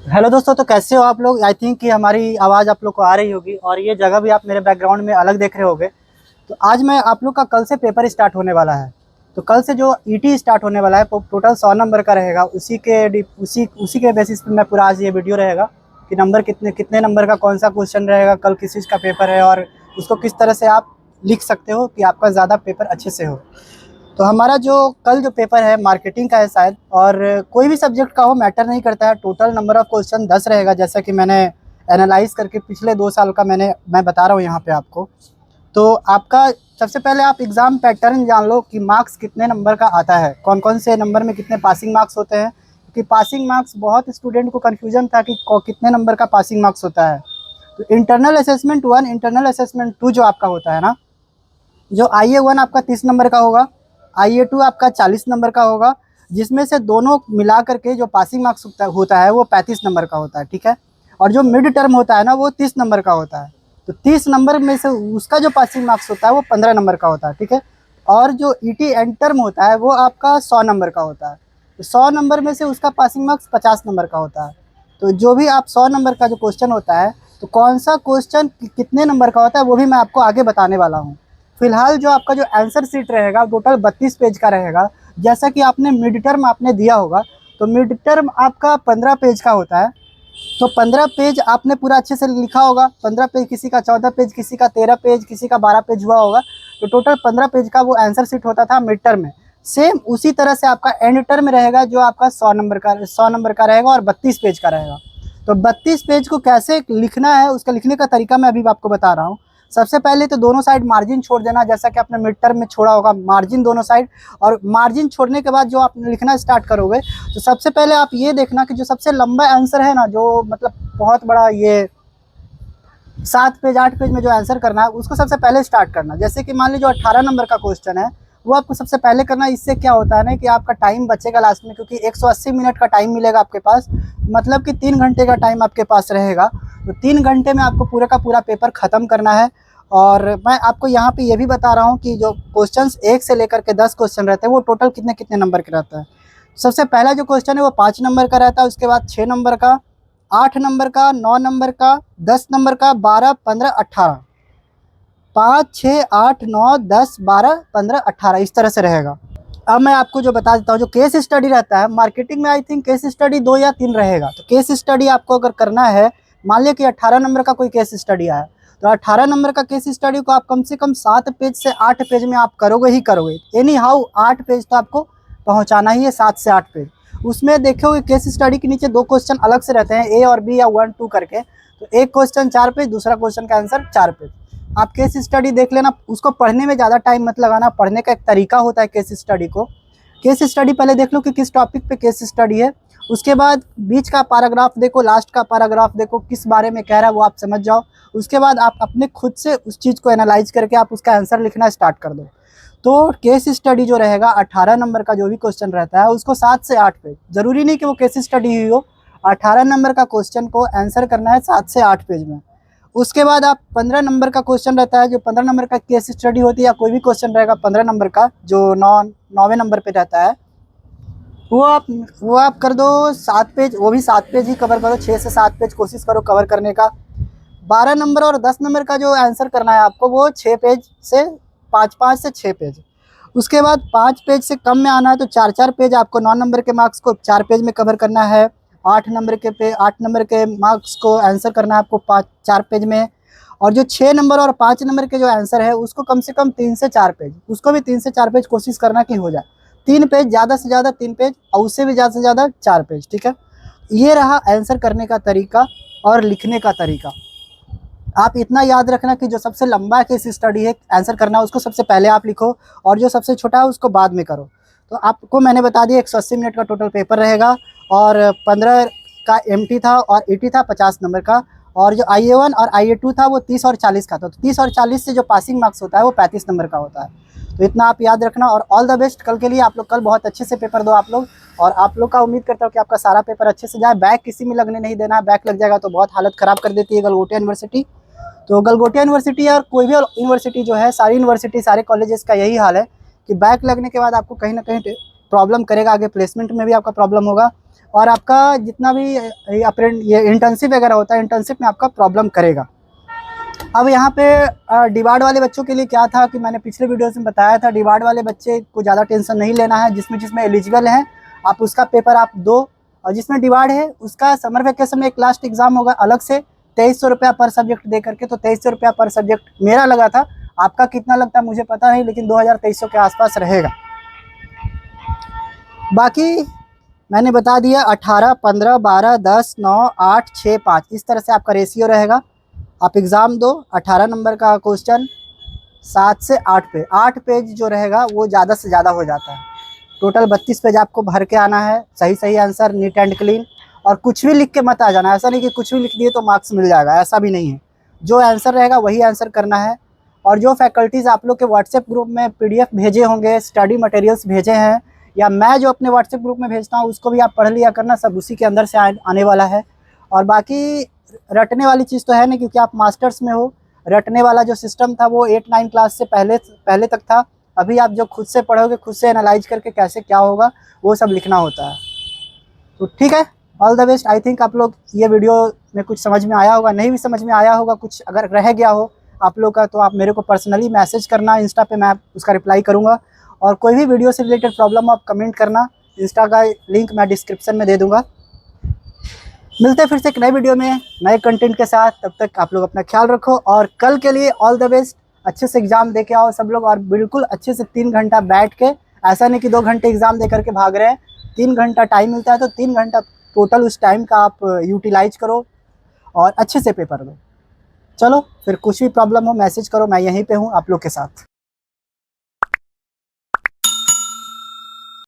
Hello दोस्तों, तो कैसे हो आप लोग। आई थिंक कि हमारी आवाज़ आप लोग को आ रही होगी और ये जगह भी आप मेरे बैकग्राउंड में अलग देख रहे होगे। तो आज मैं आप लोग का कल से पेपर स्टार्ट होने वाला है। तो कल से जो ईटी स्टार्ट होने वाला है वो टोटल 100 नंबर का रहेगा। उसी के बेसिस पे मैं पूरा आज ये वीडियो रहेगा कि नंबर कितने कितने नंबर का कौन सा क्वेश्चन रहेगा, कल किस चीज़ का पेपर है और उसको किस तरह से आप लिख सकते हो कि आपका ज़्यादा पेपर अच्छे से हो। तो हमारा जो कल जो पेपर है मार्केटिंग का है शायद, और कोई भी सब्जेक्ट का हो मैटर नहीं करता है। टोटल नंबर ऑफ क्वेश्चन 10 रहेगा, जैसा कि मैंने एनालाइज करके पिछले 2 साल का मैं बता रहा हूँ यहाँ पे आपको। तो आपका सबसे पहले आप एग्ज़ाम पैटर्न जान लो कि मार्क्स कितने नंबर का आता है, कौन कौन से नंबर में कितने पासिंग मार्क्स होते हैं। क्योंकि पासिंग मार्क्स बहुत स्टूडेंट को कन्फ्यूजन था कि कितने नंबर का पासिंग मार्क्स होता है। तो इंटरनल असेसमेंट 1, इंटरनल असेसमेंट 2 जो आपका होता है ना, जो IA1 आपका 30 नंबर का होगा, IA2 आपका 40 नंबर का होगा, जिसमें से दोनों मिला करके जो पासिंग मार्क्स होता है वो 35 नंबर का होता है, ठीक है। और जो मिड टर्म होता है ना वो 30 नंबर का होता है। तो 30 नंबर में से उसका जो पासिंग मार्क्स होता है वो 15 नंबर का होता है, ठीक है। और जो ईटी एंड टर्म होता है वो आपका 100 नंबर का होता है। तो 100 नंबर में से उसका पासिंग मार्क्स 50 नंबर का होता है। तो जो भी आप 100 नंबर का जो क्वेश्चन होता है, तो कौन सा क्वेश्चन कितने नंबर का होता है वो भी मैं आपको आगे बताने वाला हूँ। फिलहाल जो आपका जो आंसर शीट रहेगा टोटल 32 पेज का रहेगा। जैसा कि आपने मिड टर्म आपने दिया होगा, तो मिड टर्म आपका 15 पेज का होता है। तो 15 पेज आपने पूरा अच्छे से लिखा होगा। 15 पेज किसी का, 14 पेज किसी का, 13 पेज किसी का, 12 पेज हुआ होगा। तो टोटल 15 पेज का वो आंसर शीट होता था मिड टर्म में। सेम उसी तरह से आपका एंड टर्म रहेगा, जो आपका 100 नंबर का रहेगा और 32 पेज का रहेगा। तो 32 पेज को कैसे लिखना है, उसका लिखने का तरीका मैं अभी आपको बता रहा हूँ। सबसे पहले तो दोनों साइड मार्जिन छोड़ देना, जैसा कि आपने मिड टर्म में छोड़ा होगा मार्जिन दोनों साइड। और मार्जिन छोड़ने के बाद जो आप लिखना स्टार्ट करोगे, तो सबसे पहले आप ये देखना कि जो सबसे लंबा आंसर है ना, जो मतलब बहुत बड़ा, ये 7 पेज 8 पेज में जो आंसर करना है उसको सबसे पहले स्टार्ट करना। जैसे कि मान लीजिए जो 18 नंबर का क्वेश्चन है वो आपको सबसे पहले करना है। इससे क्या होता है ना कि आपका टाइम बचेगा लास्ट में, क्योंकि 180 मिनट का टाइम मिलेगा आपके पास, मतलब कि 3 घंटे का टाइम आपके पास रहेगा। तो 3 घंटे में आपको पूरा का पूरा पेपर ख़त्म करना है। और मैं आपको यहाँ पे ये भी बता रहा हूँ कि जो क्वेश्चंस 1 से लेकर के 10 क्वेश्चन रहते हैं वो टोटल कितने कितने नंबर के रहता है। सबसे पहला जो क्वेश्चन है वो 5 नंबर का रहता है, उसके बाद 6 नंबर का, 8 नंबर का, 9 नंबर का, 10 नंबर का, 12, 15, 18। 5, 6, 8, 9, 10, 12, 15, 18 इस तरह से रहेगा। अब मैं आपको जो बता देता हूँ, जो केस स्टडी रहता है मार्केटिंग में, आई थिंक केस स्टडी 2 या 3 रहेगा। तो केस स्टडी आपको अगर करना है, मान लिया कि 18 नंबर का कोई केस स्टडी आया, तो 18 नंबर का केस स्टडी को आप कम से कम 7 पेज से 8 पेज में आप करोगे ही करोगे। एनी हाउ 8 पेज तो आपको पहुँचाना ही है, 7 से 8 पेज। उसमें देखोगे केस स्टडी के नीचे 2 क्वेश्चन अलग से रहते हैं, ए और बी या 1 2 करके। तो एक क्वेश्चन 4 पेज, दूसरा क्वेश्चन का आंसर 4 पेज। आप केस स्टडी देख लेना, उसको पढ़ने में ज़्यादा टाइम मत लगाना। पढ़ने का एक तरीका होता है केस स्टडी को। केस स्टडी पहले देख लो कि किस टॉपिक पे केस स्टडी है। उसके बाद बीच का पैराग्राफ देखो, लास्ट का पैराग्राफ देखो, किस बारे में कह रहा है वो आप समझ जाओ। उसके बाद आप अपने खुद से उस चीज़ को एनालाइज करके आप उसका आंसर लिखना स्टार्ट कर दो। तो केस स्टडी जो रहेगा 18 नंबर का जो भी क्वेश्चन रहता है उसको 7 से 8 पेज, ज़रूरी नहीं कि वो केस स्टडी ही हो। 18 नंबर का क्वेश्चन को आंसर करना है 7 से 8 पेज में। उसके बाद आप 15 नंबर का क्वेश्चन रहता है, जो 15 नंबर का केस स्टडी होती है, या कोई भी क्वेश्चन रहेगा 15 नंबर का जो 9वें नंबर पे रहता है, वो आप वो आप कर दो 7 पेज। वो भी 7 पेज ही कवर करो, 6 से 7 पेज कोशिश करो कवर करने का। 12 नंबर और 10 नंबर का जो आंसर करना है आपको वो 6 पेज से 5 5 से 6 पेज। उसके बाद 5 पेज से कम में आना है, तो 4 4 पेज आपको 9 नंबर के मार्क्स को 4 पेज में कवर करना है। 8 नंबर के मार्क्स को आंसर करना है आपको 4 पेज में। और जो 6 नंबर और 5 नंबर के जो आंसर है उसको कम से कम 3 से 4 पेज, उसको भी 3 से 4 पेज कोशिश करना कि हो जाए। 3 पेज, ज़्यादा से ज़्यादा 3 पेज, और उससे भी ज़्यादा से ज़्यादा 4 पेज, ठीक है। ये रहा आंसर करने का तरीका और लिखने का तरीका। आप इतना याद रखना कि जो सबसे लंबा केस स्टडी है आंसर करना, उसको सबसे पहले आप लिखो, और जो सबसे छोटा है उसको बाद में करो। तो आपको मैंने बता दिया 180 मिनट का टोटल पेपर रहेगा, और 15 का एमटी था और ईटी था 50 नंबर का। और जो IA1 और IA2 था वो 30 और 40 का था। तो 30 और 40 से जो पासिंग मार्क्स होता है वो 35 नंबर का होता है। तो इतना आप याद रखना, और ऑल द बेस्ट कल के लिए। आप लोग कल बहुत अच्छे से पेपर दो आप लोग, और आप लोग का उम्मीद करता हूँ कि आपका सारा पेपर अच्छे से जाए। बैक किसी में लगने नहीं देना, बैक लग जाएगा तो बहुत हालत ख़राब कर देती है गलगोटिया यूनिवर्सिटी। तो गलगोटिया यूनिवर्सिटी और कोई भी यूनिवर्सिटी जो है, सारी यूनिवर्सिटी सारे कॉलेजेस का यही हाल है कि बैक लगने के बाद आपको कहीं ना कहीं प्रॉब्लम करेगा, आगे प्लेसमेंट में भी आपका प्रॉब्लम होगा, और आपका जितना भी ये इंटर्नशिप वगैरह होता है, इंटर्नशिप में आपका प्रॉब्लम करेगा। अब यहाँ पे डिवार्ड वाले बच्चों के लिए क्या था कि मैंने पिछले वीडियो में बताया था, डिवार्ड वाले बच्चे को ज़्यादा टेंशन नहीं लेना है, जिसमें एलिजिबल हैं आप उसका पेपर आप दो, और जिसमें डिवार्ड है उसका समर वेकेशन में एक लास्ट एग्जाम होगा अलग से 2300 रुपया पर सब्जेक्ट दे करके। तो 2300 रुपया पर सब्जेक्ट मेरा लगा था, आपका कितना लगता है मुझे पता नहीं, लेकिन 2300 के आसपास रहेगा। बाकी मैंने बता दिया 18, 15, 12, 10, 9, 8, 6, 5 इस तरह से आपका रेशियो रहेगा। आप एग्ज़ाम दो, 18 नंबर का क्वेश्चन 7 से 8 पेज, 8 पेज जो रहेगा वो ज़्यादा से ज़्यादा हो जाता है। टोटल 32 पेज आपको भर के आना है, सही सही आंसर, नीट एंड क्लीन, और कुछ भी लिख के मत आ जाना। ऐसा नहीं कि कुछ भी लिख दिए तो मार्क्स मिल जाएगा, ऐसा भी नहीं है। जो आंसर रहेगा वही आंसर करना है। और जो फैकल्टीज़ आप लोग के व्हाट्सएप ग्रुप में PDF भेजे होंगे, स्टडी मटेरियल्स भेजे हैं, या मैं जो अपने व्हाट्सएप ग्रुप में भेजता हूँ उसको भी आप पढ़ लिया करना, सब उसी के अंदर से आने वाला है। और बाकी रटने वाली चीज़ तो है नहीं, क्योंकि आप मास्टर्स में हो। रटने वाला जो सिस्टम था वो 8-9 क्लास से पहले तक था। अभी आप जो खुद से पढ़ोगे, खुद से एनालाइज करके कैसे क्या होगा वो सब लिखना होता है। तो ठीक है, all the best. I think आप लोग ये वीडियो में कुछ समझ में आया होगा, नहीं भी समझ में आया होगा, कुछ अगर रह गया हो आप लोग का तो आप मेरे को पर्सनली मैसेज करना इंस्टा पे, मैं उसका रिप्लाई करूँगा। और कोई भी वीडियो से रिलेटेड प्रॉब्लम हो आप कमेंट करना, इंस्टा का लिंक मैं डिस्क्रिप्शन में दे दूँगा। मिलते हैं फिर से एक नए वीडियो में नए कंटेंट के साथ। तब तक आप लोग अपना ख्याल रखो, और कल के लिए ऑल द बेस्ट। अच्छे से एग्ज़ाम दे के आओ सब लोग, और बिल्कुल अच्छे से 3 घंटा बैठ के, ऐसा नहीं कि 2 घंटे एग्ज़ाम दे करके भाग रहे हैं। 3 घंटा टाइम मिलता है तो 3 घंटा टोटल उस टाइम का आप यूटिलाइज करो और अच्छे से पेपर दो। चलो फिर कुछ भी प्रॉब्लम हो मैसेज करो, मैं यहीं पे हूँ आप लोग के साथ।